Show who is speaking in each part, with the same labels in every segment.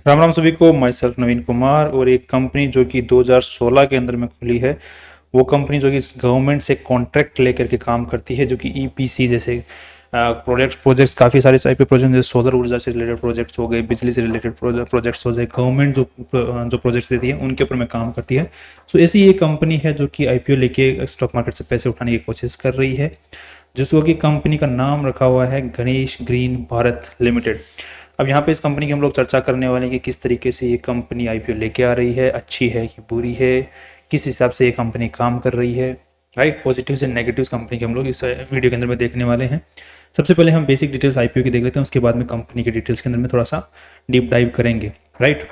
Speaker 1: राम राम सभी को। My self नवीन कुमार। और एक कंपनी जो कि 2016 के अंदर में खुली है, वो कंपनी जो कि गवर्नमेंट से कॉन्ट्रैक्ट लेकर के काम करती है, जो कि ईपीसी जैसे प्रोजेक्ट्स काफ़ी सारे टाइप के प्रोजेक्ट, जैसे सोलर ऊर्जा से रिलेटेड प्रोजेक्ट्स हो गए, बिजली से रिलेटेड प्रोजेक्ट्स हो गए, गवर्नमेंट जो प्रोजेक्ट्स देती है उनके ऊपर में काम करती है। सो ऐसी ये कंपनी है जो कि आईपीओ लेके स्टॉक मार्केट से पैसे उठाने की कोशिश कर रही है, जिसको कि कंपनी का नाम रखा हुआ है गणेश ग्रीन भारत लिमिटेड। अब यहाँ पे इस कंपनी की हम लोग चर्चा करने वाले हैं कि किस तरीके से ये कंपनी आईपीओ लेके आ रही है, अच्छी है कि बुरी है, किस हिसाब से ये कंपनी काम कर रही है। राइट, पॉजिटिव से नेगेटिव कंपनी के हम लोग इस वीडियो के अंदर में देखने वाले हैं। सबसे पहले हम बेसिक डिटेल्स आईपीओ की देख लेते हैं, उसके बाद में कंपनी के डिटेल्स के अंदर में थोड़ा सा डीप डाइव करेंगे। राइट,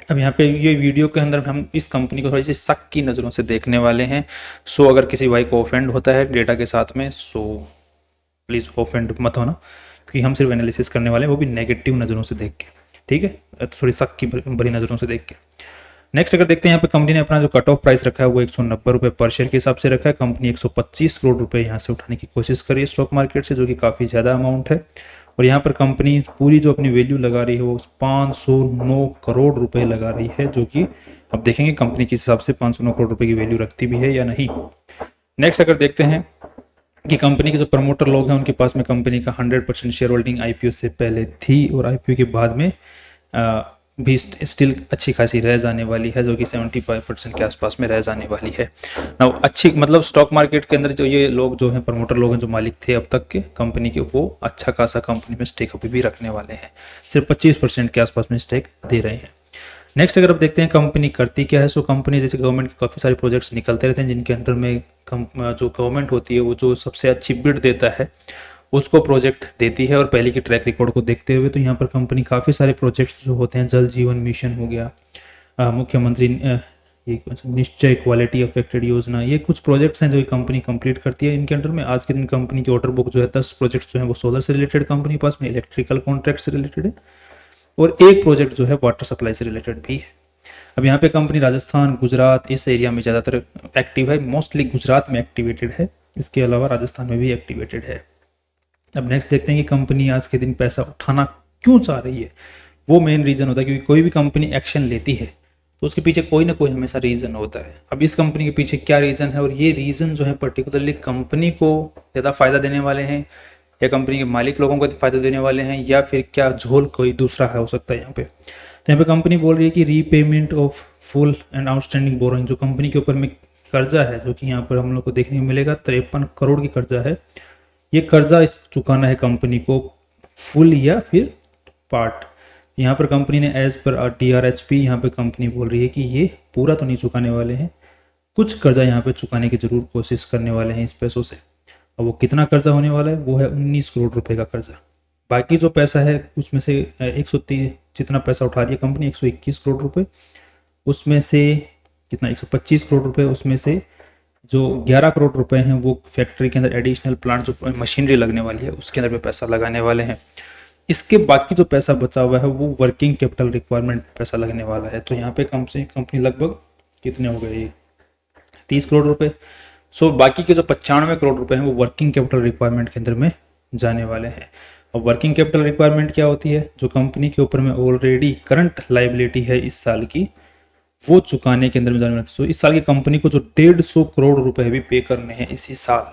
Speaker 1: अब यहाँ पे ये वीडियो के अंदर हम इस कंपनी को थोड़ी सी शक की नज़रों से देखने वाले हैं। सो अगर किसी भाई को ऑफेंड होता है डेटा के साथ में, सो प्लीज़ ऑफेंड मत होना, क्योंकि हम सिर्फ एनालिसिस करने वाले हैं, वो भी नेगेटिव नज़रों से देख के। ठीक है, थोड़ी शक की बड़ी नज़रों से देख के। नेक्स्ट अगर देखते हैं, यहाँ पे कंपनी ने अपना जो कट ऑफ प्राइस रखा है वो 190 रुपये पर शेयर के हिसाब से रखा है। कंपनी 125 करोड़ रुपए यहाँ से उठाने की कोशिश कर रही है स्टॉक मार्केट से, जो कि काफ़ी ज़्यादा अमाउंट है। और यहाँ पर कंपनी पूरी जो अपनी वैल्यू लगा रही है वो 509 करोड़ रुपए लगा रही है, जो कि अब देखेंगे कंपनी के हिसाब से 509 करोड़ रुपए की वैल्यू रखती भी है या नहीं। नेक्स्ट अगर देखते हैं कि कंपनी के जो प्रमोटर लोग हैं उनके पास में कंपनी का 100% शेयर होल्डिंग आईपीओ से पहले थी, और आईपीओ के बाद में भी स्टिल अच्छी खासी रह जाने वाली है, जो कि 75% के आसपास में रह जाने वाली है ना। अच्छी मतलब स्टॉक मार्केट के अंदर जो ये लोग जो हैं प्रमोटर लोग हैं, जो मालिक थे अब तक के कंपनी के, वो अच्छा खासा कंपनी में स्टेक अभी भी रखने वाले हैं, सिर्फ 25% के आसपास में स्टेक दे रहे हैं। नेक्स्ट अगर आप देखते हैं कंपनी करती क्या है, सो कंपनी जैसे गवर्नमेंट के काफ़ी सारे प्रोजेक्ट्स निकलते रहते हैं, जिनके अंदर में जो गवर्नमेंट होती है वो जो सबसे अच्छी बिड देता है उसको प्रोजेक्ट देती है। और पहले की ट्रैक रिकॉर्ड को देखते हुए तो यहाँ पर कंपनी काफ़ी सारे प्रोजेक्ट्स जो होते हैं, जल जीवन मिशन हो गया, मुख्यमंत्री ये निश्चय क्वालिटी अफेक्टेड योजना, ये कुछ प्रोजेक्ट्स हैं जो कंपनी कंप्लीट करती है। इनके अंडर में आज के दिन कंपनी की ऑर्डर बुक जो है 10 प्रोजेक्ट्स जो है वो सोलर से रिलेटेड कंपनी के पास में, इलेक्ट्रिकल कॉन्ट्रैक्ट से रिलेटेड है, और एक प्रोजेक्ट जो है वाटर सप्लाई से रिलेटेड भी है। अब यहाँ पे कंपनी राजस्थान गुजरात इस एरिया में ज़्यादातर एक्टिव है, मोस्टली गुजरात में एक्टिवेटेड है, इसके अलावा राजस्थान में भी एक्टिवेटेड है। अब नेक्स्ट देखते हैं कि कंपनी आज के दिन पैसा उठाना क्यों चाह रही है। वो मेन रीज़न होता है, क्योंकि कोई भी कंपनी एक्शन लेती है तो उसके पीछे कोई ना कोई हमेशा रीज़न होता है। अब इस कंपनी के पीछे क्या रीज़न है, और ये रीज़न जो है पर्टिकुलरली कंपनी को ज़्यादा फ़ायदा देने वाले हैं, या कंपनी के मालिक लोगों को फ़ायदा देने वाले हैं, या फिर क्या झोल कोई दूसरा है हो सकता है यहाँ पे। तो यहाँ पे कंपनी बोल रही है कि repayment of full and outstanding borrowing, जो कंपनी के ऊपर में कर्जा है, जो कि यहाँ पर हम लोग को देखने को मिलेगा 53 करोड़ की कर्जा है। ये कर्जा इस चुकाना है कंपनी को फुल या फिर पार्ट। यहाँ पर कंपनी ने एज पर DRHP यहाँ पे कंपनी बोल रही है कि ये पूरा तो नहीं चुकाने वाले हैं, कुछ कर्जा यहाँ पे चुकाने की जरूर कोशिश करने वाले हैं इस पैसों से। अब वो कितना कर्जा होने वाला है, वो है 19 करोड़ रुपए का कर्जा। बाकी जो पैसा है उसमें से 130 जितना पैसा उठा रही है कंपनी 121 करोड़ रुपए, उसमें से कितना 125 करोड़ रुपए, उसमें से जो 11 करोड़ रुपए हैं वो फैक्ट्री के अंदर एडिशनल प्लांट जो मशीनरी लगने वाली है उसके अंदर भी पैसा लगाने वाले हैं। इसके बाकी जो पैसा बचा हुआ है वो वर्किंग कैपिटल रिक्वायरमेंट पैसा लगने वाला है। तो यहाँ पे कम से कंपनी लगभग कितने हो गए, 30 करोड़ रुपए। सो बाकी के जो 95 करोड़ रुपए हैं वो वर्किंग कैपिटल रिक्वायरमेंट के अंदर में जाने वाले हैं। और वर्किंग कैपिटल रिक्वायरमेंट क्या होती है, जो कंपनी के ऊपर में ऑलरेडी करंट लाइबिलिटी है इस साल की, वो चुकाने के अंदर में जाने वाला है। तो इस साल की कंपनी को जो 150 करोड़ रुपए भी पे करने हैं इसी साल,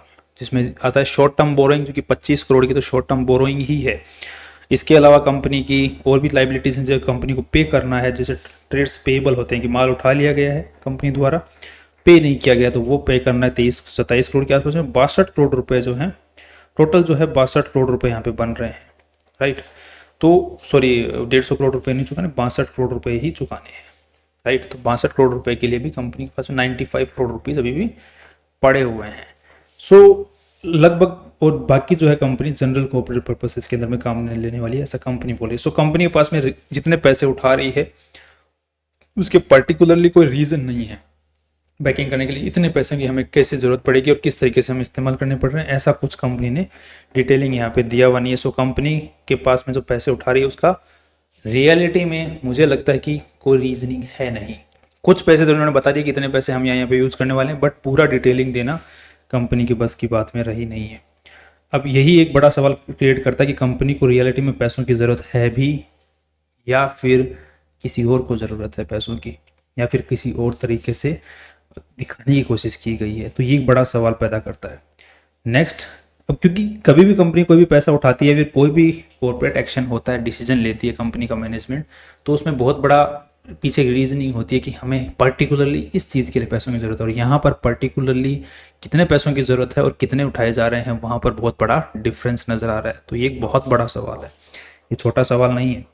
Speaker 1: जिसमें आता है शॉर्ट टर्म बोरोइंग, जो कि 25 करोड़ की तो शॉर्ट टर्म बोरोइंग ही है। इसके अलावा कंपनी की और भी लाइबिलिटीज हैं जो कंपनी को पे करना है, जैसे ट्रेड्स पेएबल होते हैं कि माल उठा लिया गया है कंपनी द्वारा, पे नहीं किया गया तो वो पे करना है 27 करोड़ के आसपास में। 62 करोड़ रुपए जो हैं टोटल, जो है 62 करोड़ रुपए यहाँ पे बन रहे हैं। राइट, तो सॉरी 150 करोड़ रुपए नहीं चुकाने, 62 करोड़ रुपए ही चुकाने हैं। राइट, तो 62 करोड़ रुपए के लिए भी कंपनी के पास में 95 करोड़ रुपीज़ अभी भी पड़े हुए हैं। सो लगभग, और बाकी जो है कंपनी जनरल कोऑपरेटिव पर्पसेस के अंदर में काम नहीं लेने वाली है, ऐसा कंपनी बोली। सो कंपनी के पास में जितने पैसे उठा रही है उसके पर्टिकुलरली कोई रीज़न नहीं है बैकिंग करने के लिए इतने पैसे की हमें कैसे ज़रूरत पड़ेगी और किस तरीके से हम इस्तेमाल करने पड़ रहे हैं, ऐसा कुछ कंपनी ने डिटेलिंग यहाँ पे दिया हुआ नहीं है। सो कंपनी के पास में जो पैसे उठा रही है उसका रियलिटी में मुझे लगता है कि कोई रीजनिंग है नहीं। कुछ पैसे तो उन्होंने बता दिया कि इतने पैसे हम यहाँ पे यूज़ करने वाले हैं, बट पूरा डिटेलिंग देना कंपनी की बस की बात में रही नहीं है। अब यही एक बड़ा सवाल क्रिएट करता है कि कंपनी को रियलिटी में पैसों की ज़रूरत है भी, या फिर किसी और को ज़रूरत है पैसों की, या फिर किसी और तरीके से दिखाने की कोशिश की गई है। तो ये एक बड़ा सवाल पैदा करता है। नेक्स्ट, अब क्योंकि कभी भी कंपनी कोई भी पैसा उठाती है, फिर कोई भी कॉर्पोरेट एक्शन होता है, डिसीजन लेती है कंपनी का मैनेजमेंट, तो उसमें बहुत बड़ा पीछे की रीजनिंग होती है कि हमें पर्टिकुलरली इस चीज़ के लिए पैसों की ज़रूरत है, और यहाँ पर पर्टिकुलरली कितने पैसों की ज़रूरत है और कितने उठाए जा रहे हैं, वहाँ पर बहुत बड़ा डिफरेंस नज़र आ रहा है। तो ये एक बहुत बड़ा सवाल है, ये छोटा सवाल नहीं है।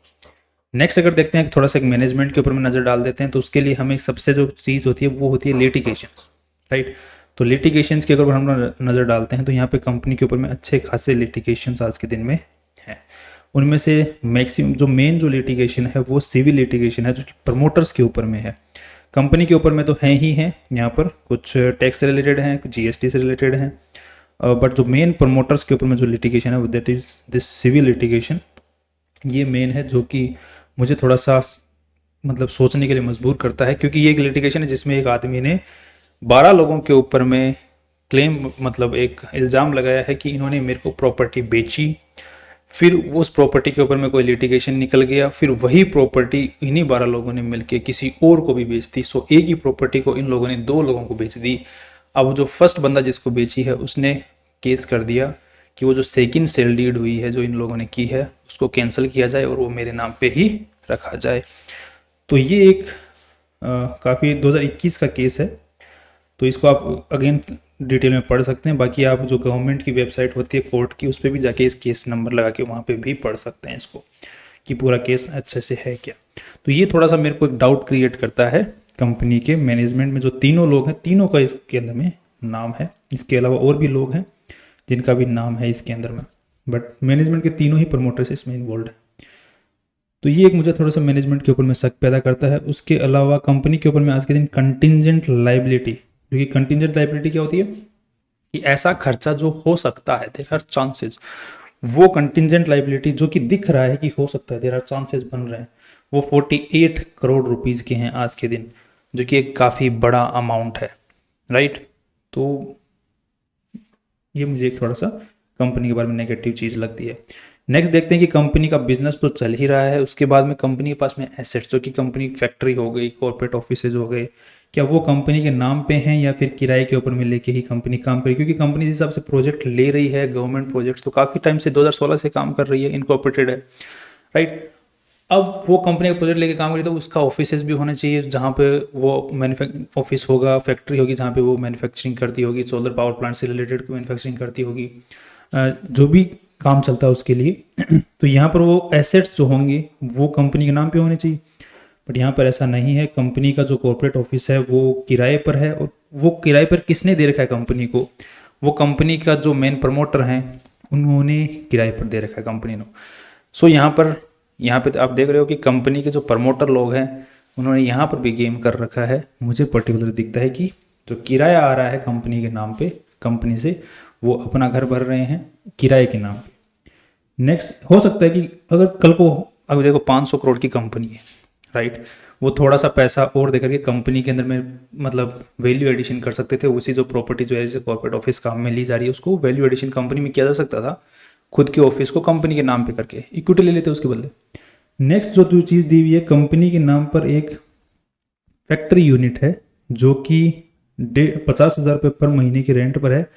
Speaker 1: नेक्स्ट अगर देखते हैं थोड़ा सा एक मैनेजमेंट के ऊपर में नज़र डाल देते हैं, तो उसके लिए हमें सबसे जो चीज़ होती है वो होती है लिटिगेशंस, राइट। तो लिटिगेशंस के अगर हम नज़र डालते हैं तो यहाँ पे कंपनी के ऊपर में अच्छे खासे लिटिगेशंस आज के दिन में हैं। उनमें से मैक्सिमम जो मेन जो लिटिगेशन है वो सिविल लिटिगेशन है, जो कि प्रमोटर्स के ऊपर में है। कंपनी के ऊपर में तो हैं ही हैं, यहाँ पर कुछ टैक्स से रिलेटेड हैं, कुछ जीएसटी से रिलेटेड हैं, बट जो मेन प्रमोटर्स के ऊपर में जो लिटिगेशन है that is this civil litigation, ये मेन है, जो कि मुझे थोड़ा सा मतलब सोचने के लिए मजबूर करता है, क्योंकि ये एक लिटिगेशन है जिसमें एक आदमी ने 12 लोगों के ऊपर में क्लेम मतलब एक इल्ज़ाम लगाया है कि इन्होंने मेरे को प्रॉपर्टी बेची, फिर उस प्रॉपर्टी के ऊपर में कोई लिटिगेशन निकल गया, फिर वही प्रॉपर्टी इन्हीं 12 लोगों ने मिलकर किसी और को भी बेच दी। सो एक ही प्रॉपर्टी को इन लोगों ने 2 लोगों को बेच दी। अब जो फर्स्ट बंदा जिसको बेची है उसने केस कर दिया कि वो जो सेकंड सेल डीड हुई है जो इन लोगों ने की है उसको कैंसिल किया जाए और वो मेरे नाम पे ही रखा जाए। तो ये एक काफ़ी 2021 का केस है, तो इसको आप अगेन डिटेल में पढ़ सकते हैं। बाकी आप जो गवर्नमेंट की वेबसाइट होती है कोर्ट की, उस पर भी जाके इस केस नंबर लगा के वहाँ पे भी पढ़ सकते हैं इसको कि पूरा केस अच्छे से है क्या। तो ये थोड़ा सा मेरे को एक डाउट क्रिएट करता है कंपनी के मैनेजमेंट में जो तीनों लोग हैं, तीनों का इसके अंदर में नाम है। इसके अलावा और भी लोग हैं जिनका भी नाम है इसके अंदर में, बट मैनेजमेंट के तीनों ही प्रमोटर्स इसमें इन्वॉल्व है। तो ये एक मुझे थोड़ा सा मैनेजमेंट के ऊपर में शक पैदा करता है। उसके अलावा कंपनी के ऊपर में आज के दिन कंटिजेंट लाइबिलिटी, जो कि कंटिजेंट लाइबिलिटी क्या होती है कि ऐसा खर्चा जो हो सकता है, देयर आर चांसेस, वो कंटिजेंट लाइबिलिटी जो कि दिख रहा है कि हो सकता है, देयर आर चांसेस बन रहे हैं, वो 48 करोड़ रुपीज़ के हैं आज के दिन, जो कि एक काफ़ी बड़ा अमाउंट है, राइट। तो ये मुझे एक थोड़ा सा कंपनी के बारे में नेगेटिव चीज़ लगती है। नेक्स्ट देखते हैं कि कंपनी का बिजनेस तो चल ही रहा है, उसके बाद में कंपनी के पास में एसेट्स, जो कि कंपनी फैक्ट्री हो गई, कॉर्पोरेट ऑफिसेज हो गए, क्या वो कंपनी के नाम पे हैं या फिर किराए के ऊपर में लेके ही कंपनी काम करेगी, क्योंकि कंपनी जिस हिसाब से प्रोजेक्ट ले रही है गवर्नमेंट प्रोजेक्ट्स, तो काफ़ी टाइम से 2016 से काम कर रही है, इनकॉर्पोरेटेड है, राइट। अब वो कंपनी का प्रोजेक्ट लेके काम करी तो उसका ऑफिसेज भी होना चाहिए जहाँ पे वो ऑफिस होगा, फैक्ट्री होगी जहाँ पे वो मैन्युफैक्चरिंग करती होगी, सोलर पावर प्लांट से रिलेटेड मैन्युफैक्चरिंग करती होगी, जो भी काम चलता है उसके लिए। तो यहाँ पर वो एसेट्स जो होंगे वो कंपनी के नाम पे होने चाहिए, बट यहाँ पर ऐसा नहीं है। कंपनी का जो कॉर्पोरेट ऑफिस है वो किराए पर है, और वो किराए पर किसने दे रखा है कंपनी को, वो कंपनी का जो मेन प्रमोटर हैं उन्होंने किराए पर दे रखा है कंपनी ने। सो यहाँ पे आप देख रहे हो कि कंपनी के जो प्रमोटर लोग हैं उन्होंने यहाँ पर भी गेम कर रखा है। मुझे पर्टिकुलर दिखता है कि जो किराया आ रहा है कंपनी के नाम पे कंपनी से, वो अपना घर भर रहे हैं किराए के नाम पे। नेक्स्ट हो सकता है कि अगर कल को अगर देखो 500 करोड़ की कंपनी है, राइट, वो थोड़ा सा पैसा और देकर के कंपनी के अंदर में मतलब वैल्यू एडिशन कर सकते थे। उसी जो प्रॉपर्टी जो है जैसे कॉर्पोरेट ऑफिस काम में ली जा रही है उसको वैल्यू एडिशन कंपनी में किया जा सकता था, खुद के ऑफिस को कंपनी के नाम पे करके इक्विटी ले लेते उसके बदले। नेक्स्ट जो दो चीज़ दी हुई है, कंपनी के नाम पर एक फैक्ट्री यूनिट है जो कि 50,000 रुपये पर महीने की रेंट पर है,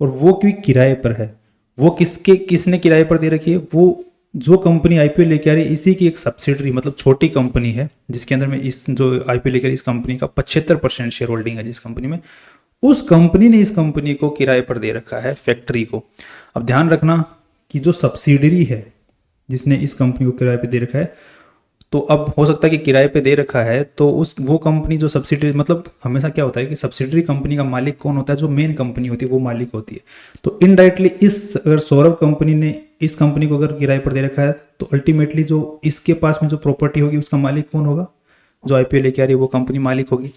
Speaker 1: और वो क्यों किराए पर है। वो किसने किराए पर दे रखी है, वो जो कंपनी आईपीओ लेके आ रही है इसी की एक सब्सिडरी मतलब छोटी कंपनी है जिसके अंदर में इस जो आईपीओ लेके आ रही इस कंपनी का 75% शेयर होल्डिंग है जिस कंपनी में, उस कंपनी ने इस कंपनी को किराए पर दे रखा है फैक्ट्री को। अब ध्यान रखना कि जो सब्सिडरी है जिसने इस कंपनी को किराए पे दे रखा है, तो अब हो सकता है कि किराए पे दे रखा है तो वो कंपनी जो सब्सिडरी मतलब हमेशा क्या होता है कि सब्सिडरी कंपनी का मालिक कौन होता है, जो मेन कंपनी होती है वो मालिक होती है। तो इनडायरेक्टली अगर सौरभ कंपनी ने इस कंपनी को अगर किराए पर दे रखा है तो अल्टीमेटली जो इसके पास में जो प्रॉपर्टी होगी उसका मालिक कौन होगा, जो आईपीओ लेके आ रही है वो कंपनी मालिक होगी।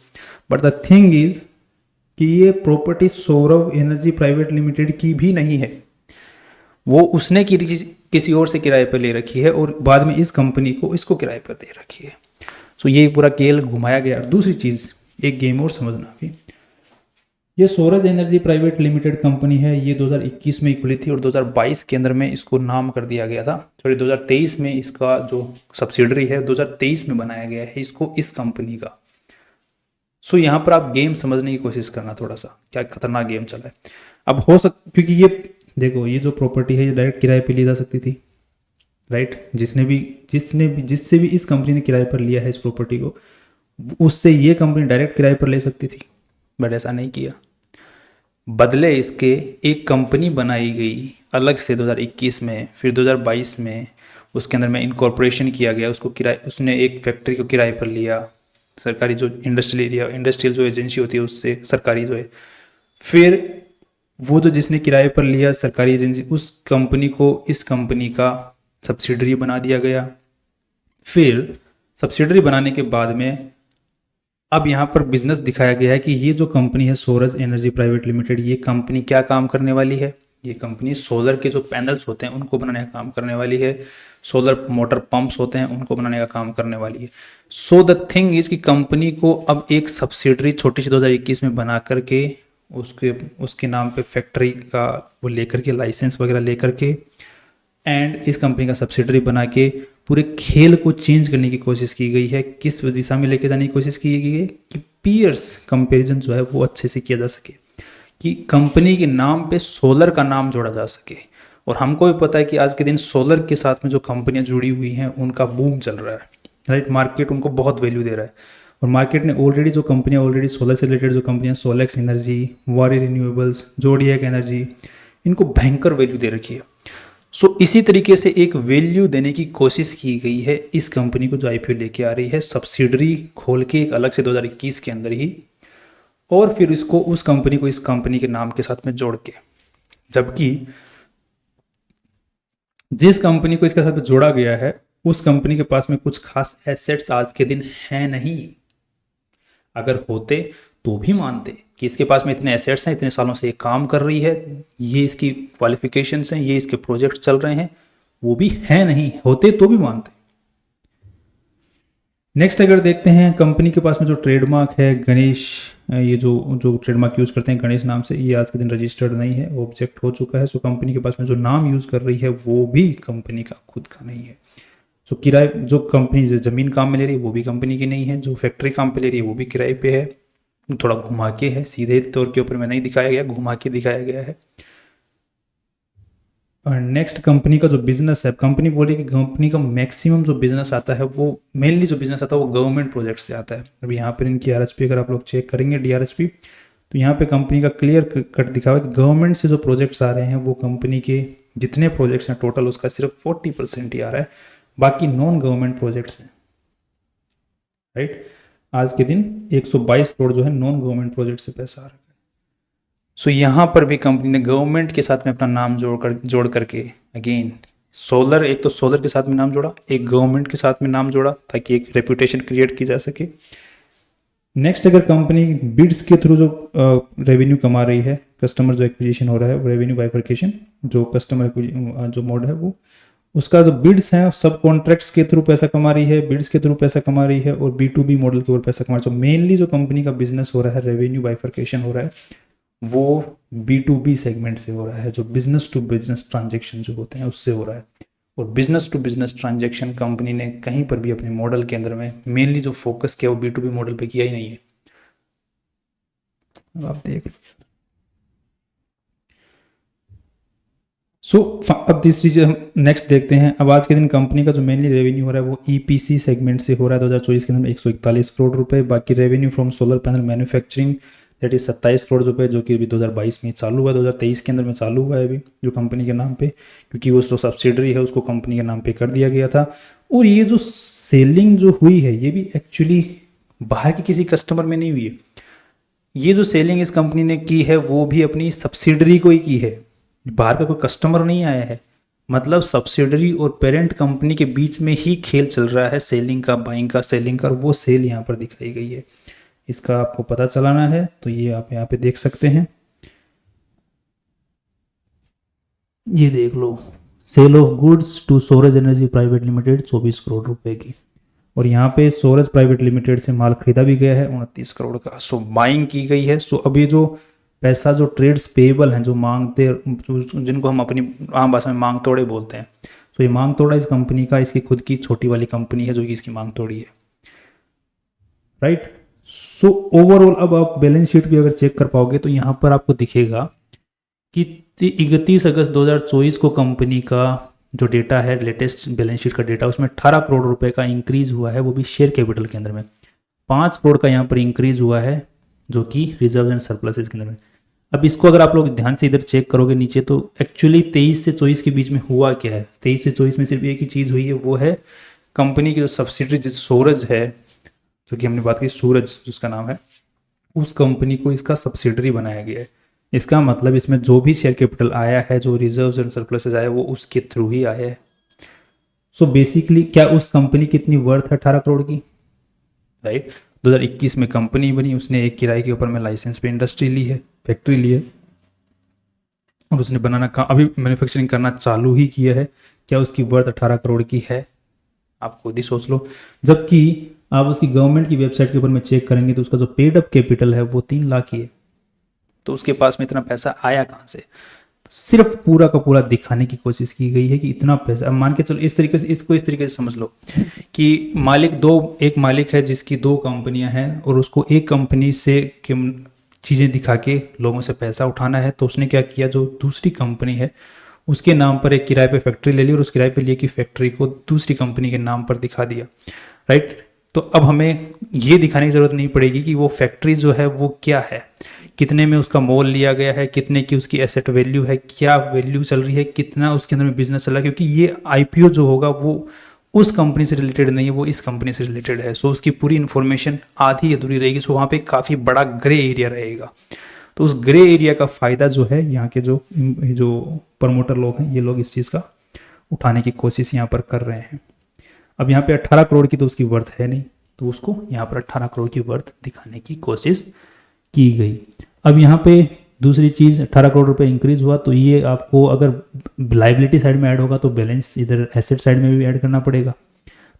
Speaker 1: बट द थिंग इज कि ये property Saurabh energy private limited की भी नहीं है, वो उसने किसी और से किराए पर ले रखी है और बाद में इस कंपनी को इसको किराए पर दे रखी है। सो ये पूरा खेल घुमाया गया। दूसरी चीज़ एक गेम और समझना कि ये सोरज एनर्जी प्राइवेट लिमिटेड कंपनी है, ये 2021 में ही खुली थी और 2022 के अंदर में इसको नाम कर दिया गया था। सॉरी 2023 में इसका जो सब्सिडरी है 2023 में बनाया गया है इसको, इस कंपनी का। सो यहाँ पर आप गेम समझने की कोशिश करना, थोड़ा सा क्या खतरनाक गेम चला है। अब हो क्योंकि ये देखो, ये जो प्रॉपर्टी है ये डायरेक्ट किराए पे ली जा सकती थी, राइट। जिससे भी इस कंपनी ने किराए पर लिया है इस प्रॉपर्टी को, उससे ये कंपनी डायरेक्ट किराए पर ले सकती थी, बट ऐसा नहीं किया। बदले इसके एक कंपनी बनाई गई अलग से 2021 में, फिर 2022 में उसके अंदर में इनकॉर्पोरेशन किया गया, उसको किराए, उसने एक फैक्ट्री को किराए पर लिया, सरकारी जो इंडस्ट्रियल जो एजेंसी होती है उससे, सरकारी जो है। फिर वो जो जिसने किराए पर लिया सरकारी एजेंसी, उस कंपनी को इस कंपनी का सब्सिडरी बना दिया गया। फिर सब्सिडरी बनाने के बाद में अब यहाँ पर बिजनेस दिखाया गया है कि ये जो कंपनी है सोरज एनर्जी प्राइवेट लिमिटेड, ये कंपनी क्या काम करने वाली है। ये कंपनी सोलर के जो पैनल्स होते हैं उनको बनाने का काम करने वाली है, सोलर मोटर पंप्स होते हैं उनको बनाने का काम करने वाली है। सो द थिंग इज कि कंपनी को अब एक सब्सिडरी छोटी सी 2021 में बना करके उसके नाम पे फैक्ट्री का वो लेकर के, लाइसेंस वगैरह लेकर के, एंड इस कंपनी का सब्सिडरी बना के पूरे खेल को चेंज करने की कोशिश की गई है। किस दिशा में लेके जाने की कोशिश की गई है कि पीयर्स कंपैरिजन जो है वो अच्छे से किया जा सके, कि कंपनी के नाम पे सोलर का नाम जोड़ा जा सके। और हमको भी पता है कि आज के दिन सोलर के साथ में जो कंपनियां जुड़ी हुई हैं उनका बूम चल रहा है, राइट। मार्केट उनको बहुत वैल्यू दे रहा है, और मार्केट ने ऑलरेडी जो कंपनियां ऑलरेडी सोलर से रिलेटेड जो कंपनियां, सोलेक्स एनर्जी, वारी रिन्यूएबल्स, जोडियक एनर्जी, इनको भयंकर वैल्यू दे रखी है। सो इसी तरीके से एक वैल्यू देने की कोशिश की गई है इस कंपनी को जो आईपीओ लेके आ रही है, सब्सिडरी खोल के एक अलग से 2021 के अंदर ही, और फिर इसको उस कंपनी को इस कंपनी के नाम के साथ में जोड़ के। जबकि जिस कंपनी को इसके साथ में जोड़ा गया है उस कंपनी के पास में कुछ खास एसेट्स आज के दिन हैं नहीं। अगर होते तो भी मानते कि इसके पास में इतने एसेट्स हैं, इतने सालों से ये काम कर रही है, ये इसकी क्वालिफिकेशंस हैं, ये इसके प्रोजेक्ट चल रहे हैं, वो भी है नहीं, होते तो भी मानते। नेक्स्ट अगर देखते हैं कंपनी के पास में जो ट्रेडमार्क है गणेश, ये जो ट्रेडमार्क यूज करते हैं गणेश नाम से, ये आज के दिन रजिस्टर्ड नहीं है, ऑब्जेक्ट हो चुका है। सो कंपनी के पास में जो नाम यूज कर रही है वो भी कंपनी का खुद का नहीं है। सो किराए, जो कंपनी जमीन काम में ले रही है वो भी कंपनी की नहीं है, जो फैक्ट्री काम पे ले रही है वो भी किराए पे है। थोड़ा घुमा के है, सीधे तौर के ऊपर में नहीं दिखाया गया, घुमा के दिखाया गया है। और नेक्स्ट कंपनी का जो बिजनेस है, कंपनी बोली कि कंपनी का मैक्सिमम जो बिजनेस आता है वो मेनली जो बिजनेस आता है वो गवर्नमेंट प्रोजेक्ट से आता है। अभी यहाँ पर इनकी आरएचपी अगर आप लोग चेक करेंगे डीआरएचपी, तो यहाँ पे कंपनी का क्लियर कट दिखा हुआ है कि गवर्नमेंट से जो प्रोजेक्ट्स आ रहे हैं वो कंपनी के जितने प्रोजेक्ट्स हैं टोटल उसका सिर्फ 40% ही आ रहा है, बाकी नॉन गवर्नमेंट प्रोजेक्ट्स हैं, राइट। आज के दिन 122 करोड़ जो है नॉन गवर्नमेंट प्रोजेक्ट से पैसा आ रहा है। सो यहाँ पर भी कंपनी ने गवर्नमेंट के साथ में अपना नाम जोड़ करके अगेन सोलर, एक तो सोलर के साथ में नाम जोड़ा, एक गवर्नमेंट के साथ में नाम जोड़ा ताकि एक रेपुटेशन क्रिएट की जा सके। नेक्स्ट अगर कंपनी बिड्स के थ्रू जो रेवेन्यू कमा रही है, कस्टमर जो एक्विजिशन हो रहा है, रेवेन्यू बाइफर्केशन जो कस्टमर जो मोड है वो, उसका जो बिड्स हैं सब कॉन्ट्रैक्ट्स के थ्रू पैसा कमा रही है, बिड्स के थ्रू पैसा कमा रही है, और B2B मॉडल के ऊपर पैसा कमा रही है। तो मेनली जो कंपनी का बिजनेस हो रहा है, रेवेन्यू बाइफर्केशन हो रहा है, वो B2B सेगमेंट से हो रहा है, जो बिजनेस टू बिजनेस ट्रांजेक्शन जो होते हैं उससे हो रहा है। और business to business transaction company ने कहीं पर भी अपने मॉडल के अंदर में मेनली जो फोकस किया वो B2B मॉडल पे किया ही नहीं है। अब आप देख अब तीसरी चीज हम नेक्स्ट देखते हैं। अब आज के दिन कंपनी का जो मेनली रेवेन्यू हो रहा है वो EPC सेगमेंट से हो रहा है 2024 के अंदर में 141 करोड़ रुपए। बाकी revenue from solar panel manufacturing that is 27 crore रुपए, जो कि अभी 2022 में चालू हुआ है, 2023 के अंदर में चालू हुआ है अभी, जो कंपनी के नाम पे, क्योंकि वो जो सब्सिडरी है उसको कंपनी के नाम पे कर दिया गया था। और ये जो सेलिंग जो हुई है ये भी एक्चुअली बाहर के किसी कस्टमर में नहीं हुई है। ये जो सेलिंग इस कंपनी ने की है वो भी अपनी सब्सिडरी को ही की है, बाहर का कोई कस्टमर नहीं आया है। मतलब सब्सिडरी और पेरेंट कंपनी के बीच में ही खेल चल रहा है सेलिंग का, बाइंग का, सेलिंग का, और वो सेल यहाँ पर दिखाई गई है। इसका आपको पता चलाना है तो ये आप यहाँ पे देख सकते हैं, ये देख लो, sale of goods to Suraj energy private limited 24 crore रुपए की, और यहाँ पे सोरज प्राइवेट लिमिटेड से माल खरीदा भी गया है 29 करोड़ का। सो बाइंग की गई है। सो अब ये जो पैसा जो ट्रेड्स पेएबल हैं, जो मांगते, जिनको हम अपनी आम भाषा में मांग तोड़े बोलते हैं, तो ये मांग तोड़ा इस कंपनी का, इसकी खुद की छोटी वाली कंपनी है जो कि इसकी मांग तोड़ी है, राइट। सो ओवरऑल अब आप बैलेंस शीट भी अगर चेक कर पाओगे तो यहाँ पर आपको दिखेगा कि 31 अगस्त 2024 को कंपनी का जो डेटा है, लेटेस्ट बैलेंस शीट का डेटा, उसमें 18 करोड़ रुपए का इंक्रीज हुआ है, वो भी शेयर कैपिटल के अंदर में। 5 करोड़ का यहाँ पर इंक्रीज हुआ है जो कि रिजर्व एंड सरप्लसेस के अंदर में। अब इसको अगर आप लोग ध्यान से इधर चेक करोगे नीचे, तो एक्चुअली 23 से 24 के बीच में हुआ क्या है। 23 से 24 में सिर्फ एक ही चीज़ हुई है, वो है कंपनी की जो सब्सिडरी जिस सूरज है, जो कि हमने बात की सूरज जिसका नाम है, उस कंपनी को इसका सब्सिडरी बनाया गया है। इसका मतलब इसमें जो भी शेयर कैपिटल आया है, जो रिजर्व्स एंड सरप्लसेस आया है, वो उसके थ्रू ही आया है। सो बेसिकली क्या उस कंपनी की इतनी वर्थ है 18 करोड़ की, राइट। 2021 में कंपनी बनी, उसने एक किराए के ऊपर में लाइसेंस पे इंडस्ट्री ली है, फैक्ट्री ली है, और उसने बनाना का अभी मैन्युफैक्चरिंग करना चालू ही किया है। क्या उसकी वर्थ 18 करोड़ की है, आप खुद ही सोच लो। जबकि आप उसकी गवर्नमेंट की वेबसाइट के ऊपर में चेक करेंगे तो उसका जो पेड अप कैपिटल है वो 3 लाख ही है। तो उसके पास में इतना पैसा आया कहाँ से? सिर्फ पूरा का पूरा दिखाने की कोशिश की गई है कि इतना पैसा। अब मान के चलो इस तरीके से, इसको इस तरीके से समझ लो कि मालिक दो, एक मालिक है जिसकी 2 कंपनियां हैं और उसको एक कंपनी से चीज़ें दिखा के लोगों से पैसा उठाना है। तो उसने क्या किया, जो दूसरी कंपनी है उसके नाम पर एक किराए पे फैक्ट्री ले ली और उस किराए पे लिए की फैक्ट्री को दूसरी कंपनी के नाम पर दिखा दिया, राइट। तो अब हमें ये दिखाने की ज़रूरत नहीं पड़ेगी कि वो फैक्ट्री जो है वो क्या है, कितने में उसका मोल लिया गया है, कितने की उसकी एसेट वैल्यू है, क्या वैल्यू चल रही है, कितना उसके अंदर में बिजनेस चल रहा है, क्योंकि ये आईपीओ जो होगा वो उस कंपनी से रिलेटेड नहीं है, वो इस कंपनी से रिलेटेड है। सो उसकी पूरी इन्फॉर्मेशन आधी अधूरी रहेगी। सो वहाँ पे काफ़ी बड़ा ग्रे एरिया रहेगा। तो उस ग्रे एरिया का फ़ायदा जो है यहाँ के जो प्रमोटर लोग हैं, ये लोग इस चीज़ का उठाने की कोशिश यहाँ पर कर रहे हैं। अब यहाँ पे 18 करोड़ की तो उसकी वर्थ है नहीं, तो उसको यहाँ पर 18 करोड़ की वर्थ दिखाने की कोशिश की गई। अब यहाँ पे दूसरी चीज़, 18 करोड़ रुपए इंक्रीज हुआ, तो ये आपको अगर लाइबिलिटी साइड में ऐड होगा तो बैलेंस इधर एसेट साइड में भी ऐड करना पड़ेगा।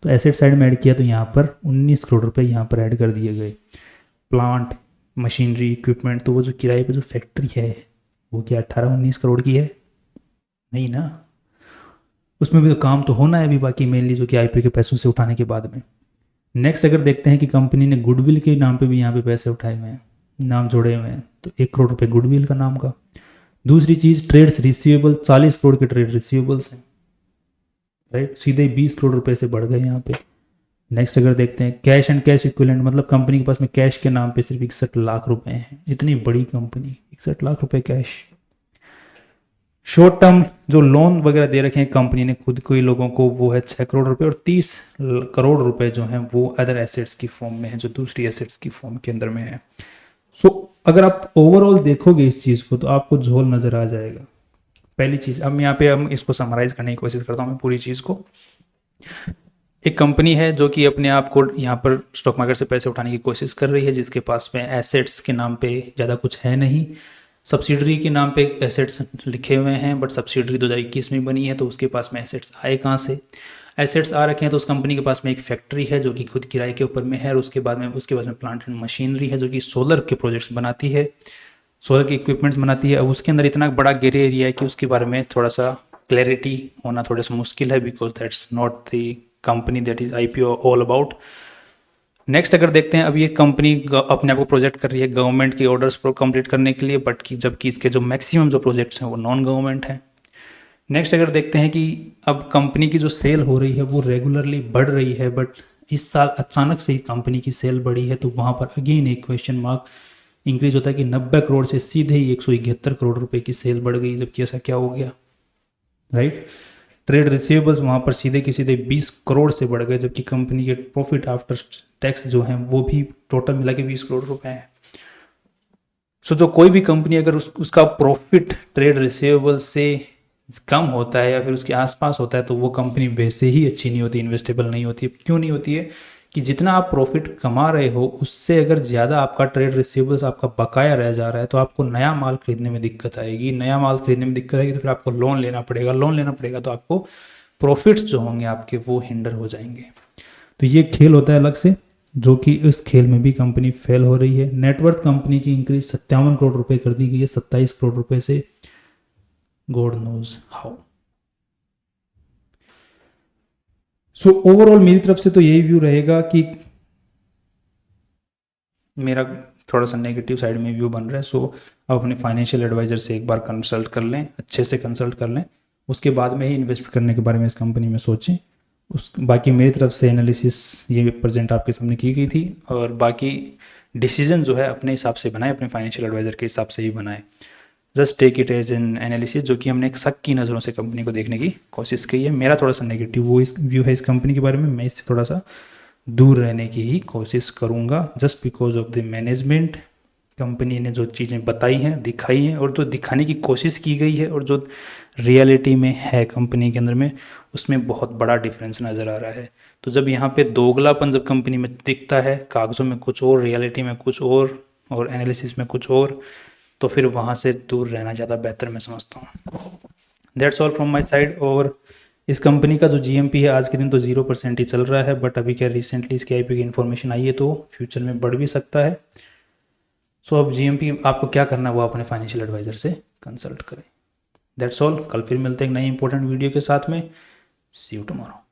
Speaker 1: तो एसेट साइड में ऐड किया तो यहाँ पर 19 करोड़ रुपए यहाँ पर ऐड कर दिए गए। प्लांट, मशीनरी, इक्विपमेंट, तो वो जो किराए पे जो फैक्ट्री है वो क्या 18-19 करोड़ की है? नहीं ना, उसमें भी तो काम तो होना है अभी बाकी, मेनली जो कि आईपीओ के पैसों से उठाने के बाद में। नेक्स्ट अगर देखते हैं कि कंपनी ने गुडविल के नाम पे भी यहाँ पे पैसे उठाए हुए हैं, नाम जोड़े हुए हैं, तो 1 करोड़ रुपए गुडविल का नाम का। दूसरी चीज़, ट्रेड्स रिसीवेबल, 40 करोड़ के ट्रेड रिसीवेबल्स हैं, राइट, सीधे 20 करोड़ रुपए से बढ़ गए यहाँ पे। नेक्स्ट अगर देखते हैं कैश एंड कैश इक्विवेलेंट, मतलब कंपनी के पास में कैश के नाम पे सिर्फ 61 लाख रुपए हैं। इतनी बड़ी कंपनी, 61 लाख रुपए कैश। शॉर्ट टर्म जो लोन वगैरह दे रखे हैं कंपनी ने खुद को ही लोगों को, वो है 6 करोड़ रुपए, और 30 करोड़ रुपए जो हैं वो अदर एसेट्स की फॉर्म में है, जो दूसरी एसेट्स की फॉर्म के अंदर में है। सो अगर आप ओवरऑल देखोगे इस चीज़ को तो आपको झोल नज़र आ जाएगा। पहली चीज़, अब यहाँ पे हम इसको समराइज करने की कोशिश करता हूँ मैं पूरी चीज़ को। एक कंपनी है जो कि अपने आप को यहाँ पर स्टॉक मार्केट से पैसे उठाने की कोशिश कर रही है, जिसके पास में एसेट्स के नाम पे ज़्यादा कुछ है नहीं। सब्सिडरी के नाम पे एसेट्स लिखे हुए हैं, बट सब्सिडरी 2021 में बनी है, तो उसके पास में एसेट्स आए कहाँ से? एसेट्स आ रखे हैं तो उस कंपनी के पास में एक फैक्ट्री है जो कि खुद किराए के ऊपर में है, और उसके पास में प्लांट एंड मशीनरी है जो कि सोलर के प्रोजेक्ट्स बनाती है, सोलर के इक्विपमेंट्स बनाती है। अब उसके अंदर इतना बड़ा ग्रे एरिया है कि उसके बारे में थोड़ा सा क्लैरिटी होना थोड़ा सा मुश्किल है, because that's not the company that is IPO all about. Next अगर देखते हैं, अब ये कंपनी अपने आप को प्रोजेक्ट कर रही है गवर्नमेंट के ऑर्डर्स को कंप्लीट करने के लिए, बट कि जबकि इसके जो मैक्सिमम जो प्रोजेक्ट्स हैं वो नॉन गवर्नमेंट हैं। नेक्स्ट अगर देखते हैं कि अब कंपनी की जो सेल हो रही है वो रेगुलरली बढ़ रही है, बट इस साल अचानक से ही कंपनी की सेल बढ़ी है, तो वहाँ पर अगेन एक क्वेश्चन मार्क इंक्रीज होता है कि 90 करोड़ से सीधे ही 171 करोड़ रुपए की सेल बढ़ गई, जबकि ऐसा क्या हो गया, राइट। ट्रेड रिसीवेबल्स वहाँ पर सीधे की सीधे 20 करोड़ से बढ़ गए, जबकि कंपनी के प्रॉफिट आफ्टर टैक्स जो हैं वो भी टोटल मिला के 20 करोड़ रुपए हैं। सो जो कोई भी कंपनी अगर उसका प्रॉफिट ट्रेड रिसीवेबल से कम होता है या फिर उसके आसपास होता है, तो वो कंपनी वैसे ही अच्छी नहीं होती, इन्वेस्टेबल नहीं होती है। क्यों नहीं होती है? कि जितना आप प्रॉफिट कमा रहे हो उससे अगर ज़्यादा आपका ट्रेड रिसीवेबल्स आपका बकाया रह जा रहा है, तो आपको नया माल खरीदने में दिक्कत आएगी। नया माल खरीदने में दिक्कत आएगी तो फिर आपको लोन लेना पड़ेगा, लोन लेना पड़ेगा तो आपको प्रॉफिट्स जो होंगे आपके वो हिंडर हो जाएंगे। तो ये खेल होता है अलग से। जो कि इस खेल में भी कंपनी फेल हो रही है। नेटवर्थ कंपनी की इंक्रीज 57 करोड़ रुपए कर दी गई है 27 करोड़ रुपए से, God knows how. So overall मेरी तरफ से तो यही व्यू रहेगा कि मेरा थोड़ा सा नेगेटिव साइड में व्यू बन रहा है। सो आप अपने फाइनेंशियल एडवाइज़र से एक बार कंसल्ट कर लें, अच्छे से कंसल्ट कर लें, उसके बाद में ही इन्वेस्ट करने के बारे में इस कंपनी में सोचें। उस बाकी मेरी तरफ से एनालिसिस ये प्रेजेंट आपके सामने की गई थी, और बाकी डिसीजन जो है अपने हिसाब से बनाए, अपने फाइनेंशियल एडवाइज़र के हिसाब से ही बनाए। Just take it as an analysis, जो कि हमने एक शक की नज़रों से कंपनी को देखने की कोशिश की है। मेरा थोड़ा सा नेगेटिव वो इस व्यू है इस कंपनी के बारे में, मैं इससे थोड़ा सा दूर रहने की ही कोशिश करूँगा, just because of the management. Company ने जो चीज़ें बताई हैं, दिखाई हैं, और जो दिखाने की कोशिश की गई है और जो रियलिटी में है कंपनी के अंदर में, उसमें बहुत बड़ा डिफरेंस नज़र आ रहा है। तो जब यहाँ पे दोगलापन जब कंपनी में दिखता है, कागज़ों में कुछ और, रियलिटी में कुछ और एनालिसिस में कुछ और, तो फिर वहाँ से दूर रहना ज़्यादा बेहतर मैं समझता हूँ। That's all from my side. और इस कंपनी का जो जीएमपी है आज के दिन तो 0% ही चल रहा है, बट अभी क्या रिसेंटली इसके आईपीओ की इन्फॉर्मेशन आई है, तो फ्यूचर में बढ़ भी सकता है। सो अब जीएमपी आपको क्या करना है वो अपने फाइनेंशियल एडवाइज़र से कंसल्ट करें। That's all. कल फिर मिलते हैं एक नई इंपॉर्टेंट वीडियो के साथ में। सी यू टुमारो।